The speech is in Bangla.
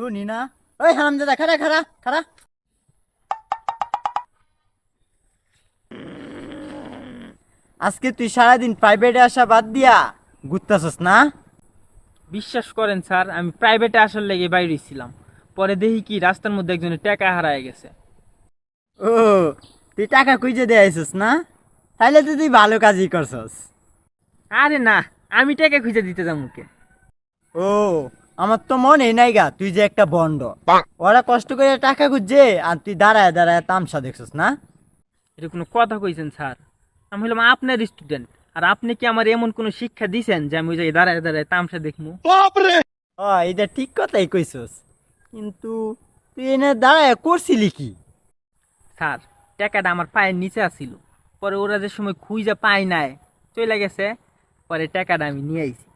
শুনি না। ওই হারামজাদা, খারা খারা খারা। আজকে তুই সারাদিন প্রাইভেটে আসা বাদ দিয়া ঘুরতেছস না? বিশ্বাস করেন স্যার, আমি প্রাইভেটে আসার লেগে বাইরে ছিলাম। পরে দেখি কি রাস্তার মধ্যে একজনের টাকা হারায় গেছে। ও, তুই টাকা খুঁজে দিয়ে আইসস না? তাইলে তো তুই ভালো কাজই করছস। আরে না, আমি টাকা খুঁজে দিতে যাবো কে? ও, আমার তো মনে নাই গা তুই যে একটা বন্ড। ওরা কষ্ট করে টাকা খুঁজছে আর তুই দাঁড়ায় দাঁড়ায় তামসা দেখছস না? এটা কোনো কথা কইছেন স্যার? আমি হলাম আপনার স্টুডেন্ট, আর আপনি কি আমার এমন কোনো শিক্ষা দিছেন যে আমি ওই জায়গায় দাঁড়ায় দাঁড়ায় তামসা দেখবো? ও, এটা ঠিক কথাই কইছস, কিন্তু তুই এনে দাঁড়ায় করছিলি কি? স্যার, টাকাটা আমার পায়ের নিচে আসিল। পরে ওরা যে সময় খুঁজে পাই নাই, চলে গেছে। পরে টাকাটা আমি নিয়ে আইছি।